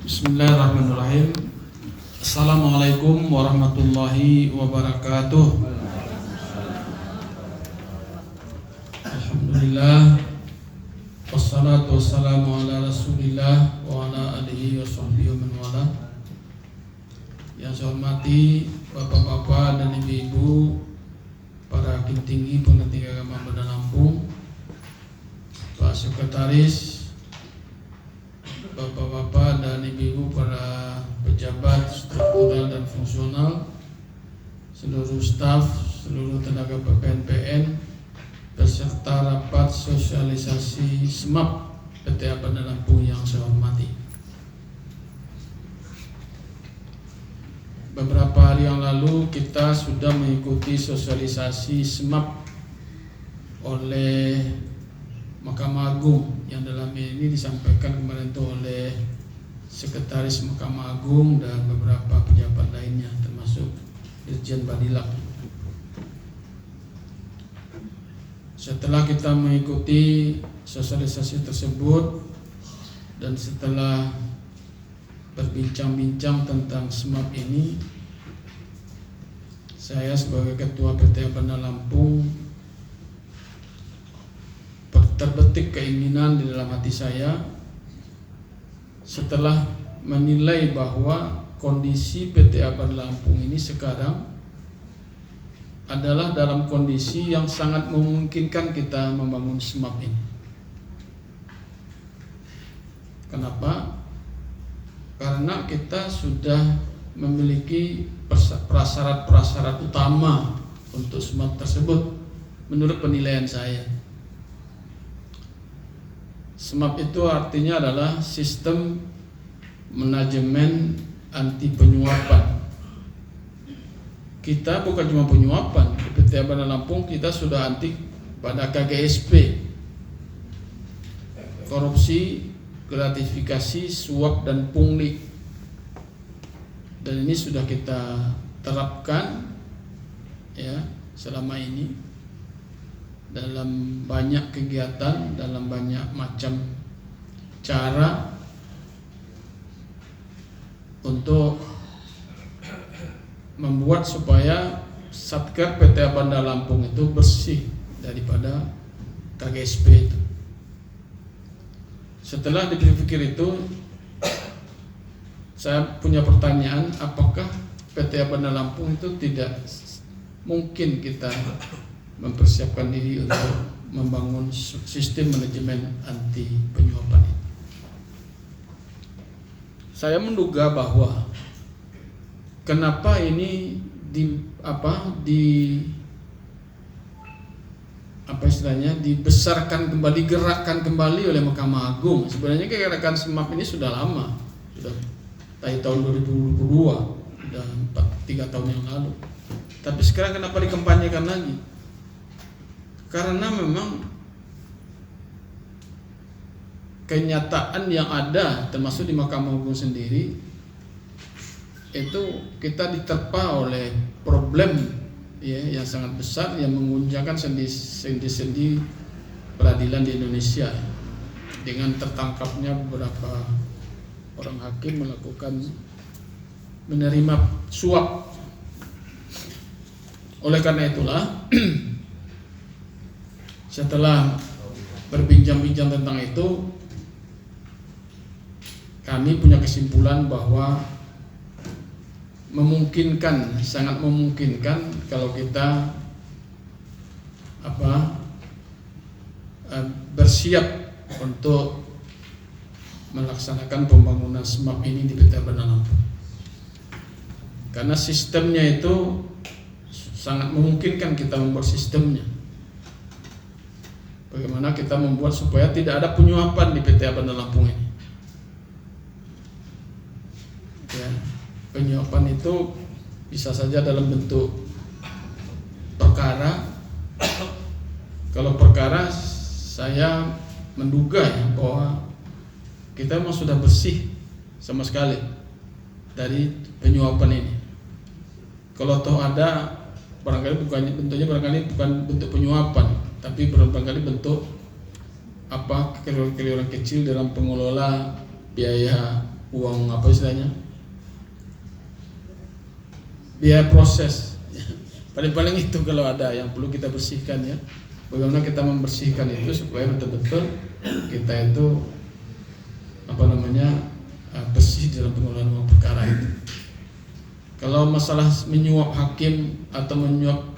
Bismillahirrahmanirrahim. Assalamualaikum warahmatullahi wabarakatuh. Alhamdulillah, wassalatu wassalamu ala rasulillah wa ala alihi wa sahbihi wa man wala. Yang saya hormati bapak-bapak dan ibu-ibu, para hakim tinggi Pengadilan Tinggi Agama Bandar Lampung, Pak Sekretaris, bapak-bapak dan ibu-ibu, para pejabat struktural dan fungsional, seluruh staf, seluruh tenaga PPNPN, beserta rapat sosialisasi SMAP PTA Bandar Lampung yang saya hormati. Beberapa hari yang lalu kita sudah mengikuti sosialisasi SMAP oleh Mahkamah Agung, yang dalam ini disampaikan kemarin itu oleh Sekretaris Mahkamah Agung dan beberapa pejabat lainnya, termasuk Dirjen Badilak. Setelah kita mengikuti sosialisasi tersebut dan setelah berbincang-bincang tentang SMAP ini, saya sebagai Ketua PTA Bandar Lampung terbetik keinginan di dalam hati saya setelah menilai bahwa kondisi PTA Bandar Lampung ini sekarang adalah dalam kondisi yang sangat memungkinkan kita membangun SMAP ini. Kenapa? Karena kita sudah memiliki prasyarat-prasyarat utama untuk SMAP tersebut menurut penilaian saya. SMAP itu artinya adalah sistem manajemen anti penyuapan. Kita bukan cuma penyuapan, di PTA Bandar Lampung kita sudah anti pada KGSP, korupsi, gratifikasi, suap dan pungli. Dan ini sudah kita terapkan ya selama ini dalam banyak kegiatan, dalam banyak macam cara untuk membuat supaya Satker PTA Bandar Lampung itu bersih daripada KGSP itu. Setelah dipikir itu, saya punya pertanyaan, apakah PTA Bandar Lampung itu tidak mungkin kita mempersiapkan diri untuk membangun sistem manajemen anti penyuapan ini? Saya menduga bahwa kenapa ini dibesarkan kembali, gerakkan kembali oleh Mahkamah Agung. Sebenarnya gerakan SMAP ini sudah lama, sudah dari tahun 2022, sudah 3 tahun yang lalu. Tapi sekarang kenapa dikampanyekan lagi? Karena memang kenyataan yang ada, termasuk di Mahkamah Agung sendiri, itu kita diterpa oleh problem ya, yang sangat besar yang mengguncangkan sendi-sendi peradilan di Indonesia, dengan tertangkapnya beberapa orang hakim menerima suap. Oleh karena itulah setelah berbincang-bincang tentang itu, kami punya kesimpulan bahwa memungkinkan, sangat memungkinkan kalau kita bersiap untuk melaksanakan pembangunan SMAP ini di PTA Bandar Lampung. Karena sistemnya itu sangat memungkinkan kita membuat sistemnya. Bagaimana kita membuat supaya tidak ada penyuapan di PTA Bandar Lampung ini. Ya, penyuapan itu bisa saja dalam bentuk perkara. Kalau perkara, saya menduga ya bahwa kita memang sudah bersih sama sekali dari penyuapan ini. Kalau toh ada, barangkali bentuknya bukan bentuk penyuapan, tapi barangkali bentuk kekeliruan kecil dalam pengelola biaya uang apa istilahnya, biaya proses. Paling-paling itu kalau ada yang perlu kita bersihkan ya. Bagaimana kita membersihkan itu supaya betul-betul kita itu bersih dalam pengelolaan uang perkara itu. Kalau masalah menyuap hakim atau menyuap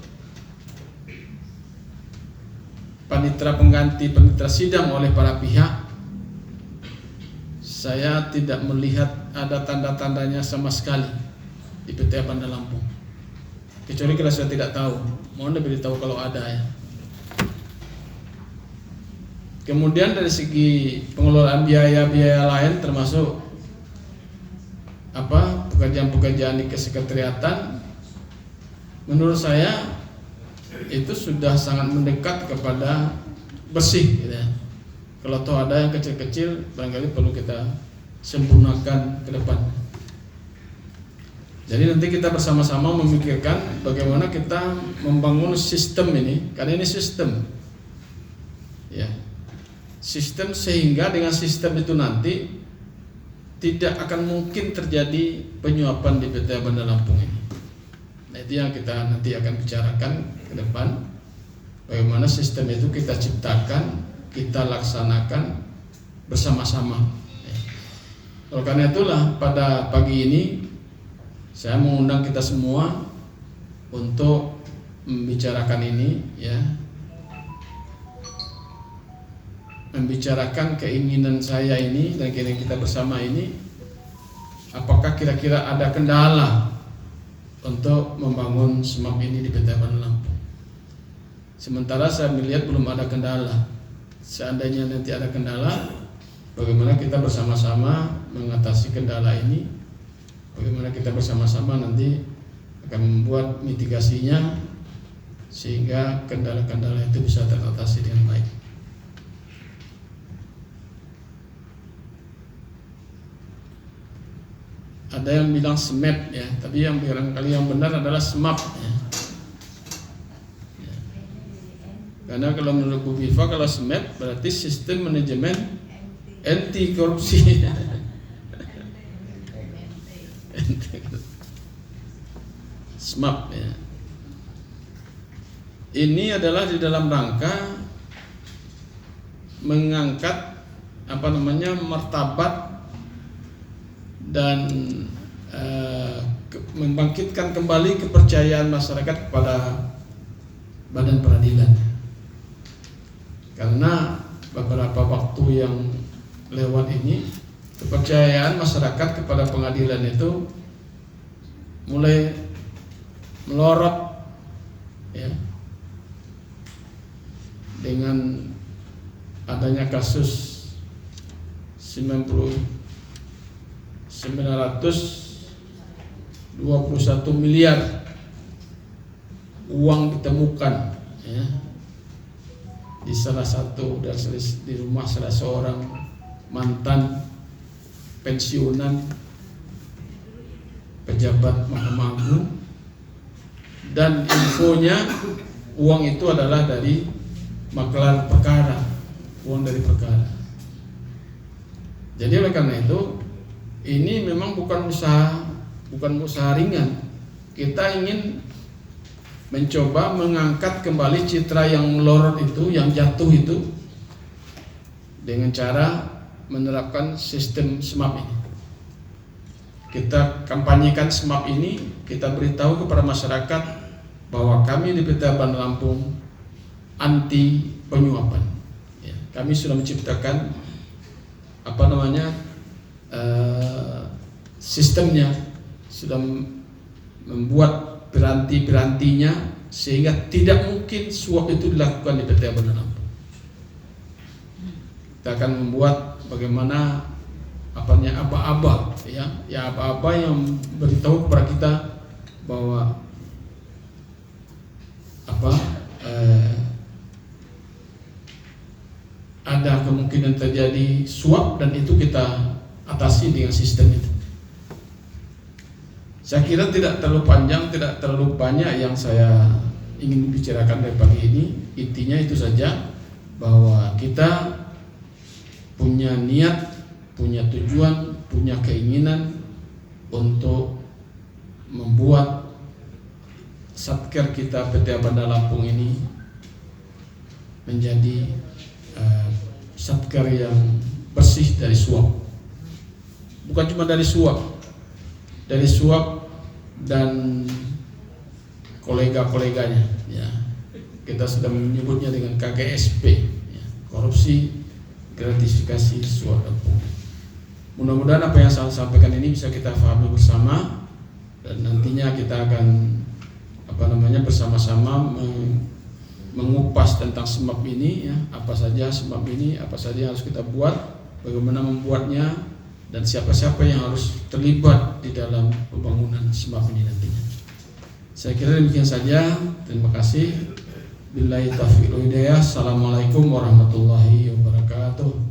panitera pengganti panitera sidang oleh para pihak, saya tidak melihat ada tanda-tandanya sama sekali di PT Bandar Lampung. Kecuali kalau saya tidak tahu, mohon diberitahu kalau ada ya. Kemudian dari segi pengelolaan biaya-biaya lain termasuk pekerjaan-pekerjaan di kesekretariatan, menurut saya itu sudah sangat mendekat kepada bersih gitu ya. Kalau toh ada yang kecil-kecil barangkali perlu kita sempurnakan ke depan. Jadi nanti kita bersama-sama memikirkan bagaimana kita membangun sistem ini, karena ini sistem ya. Sistem sehingga dengan sistem itu nanti tidak akan mungkin terjadi penyuapan di PT Bandar Lampung ini. Nah, itu yang kita nanti akan bicarakan ke depan. Bagaimana sistem itu kita ciptakan, kita laksanakan bersama-sama. Oleh karena itulah pada pagi ini saya mengundang kita semua untuk membicarakan ini ya. Membicarakan keinginan saya ini dan keinginan kita bersama ini, apakah kira-kira ada kendala untuk membangun SMAP ini di PT Bandar Lampung. Sementara saya melihat belum ada kendala. Seandainya nanti ada kendala, bagaimana kita bersama-sama mengatasi kendala ini, bagaimana kita bersama-sama nanti akan membuat mitigasinya sehingga kendala-kendala itu bisa teratasi dengan baik. Ada yang bilang SMAP ya, tapi yang barangkali yang benar adalah SMAP ya. Karena kalau menurut Bu Viva, kalau SMAP berarti sistem manajemen anti korupsi. SMAP ya. Ini adalah di dalam rangka mengangkat martabat dan membangkitkan kembali kepercayaan masyarakat kepada badan peradilan. Karena beberapa waktu yang lewat ini kepercayaan masyarakat kepada pengadilan itu mulai melorot ya, dengan adanya kasus 921 miliar uang ditemukan ya, di salah satu di rumah salah seorang mantan pensiunan pejabat Mahkamah Agung, dan infonya uang itu adalah dari maklar perkara, uang dari perkara. Jadi oleh karena itu ini memang bukan usaha ringan. Kita ingin mencoba mengangkat kembali citra yang melorot itu, yang jatuh itu, dengan cara menerapkan sistem SMAP ini. Kita kampanyekan SMAP ini, kita beritahu kepada masyarakat bahwa kami di PT Bandar Lampung anti penyuapan. Ya, kami sudah menciptakan sistemnya, sudah membuat piranti-pirantinya sehingga tidak mungkin suap itu dilakukan di PT Bandar Lampung. Kita akan membuat bagaimana aba-aba aba-aba yang beritahu kepada kita bahwa ada kemungkinan terjadi suap, dan itu kita atasi dengan sistem itu. Saya kira tidak terlalu panjang, tidak terlalu banyak yang saya ingin bicarakan dari pagi ini. Intinya itu saja, bahwa kita punya niat, punya tujuan punya keinginan untuk membuat Satker kita PT Avanda Lampung ini menjadi Satker yang bersih dari suap. Bukan cuma dari suap dan kolega-koleganya, ya. Kita sudah menyebutnya dengan KGSP, ya. Korupsi, gratifikasi, suap dan pungli. Mudah-mudahan apa yang saya sampaikan ini bisa kita pahami bersama, dan nantinya kita akan bersama-sama mengupas tentang SMAP ini, ya. Apa saja SMAP ini, apa saja yang harus kita buat, bagaimana membuatnya, dan siapa-siapa yang harus terlibat di dalam pembangunan SMAP ini nantinya. Saya kira demikian saja. Terima kasih. Billahi taufiq wal hidayah. Assalamualaikum warahmatullahi wabarakatuh.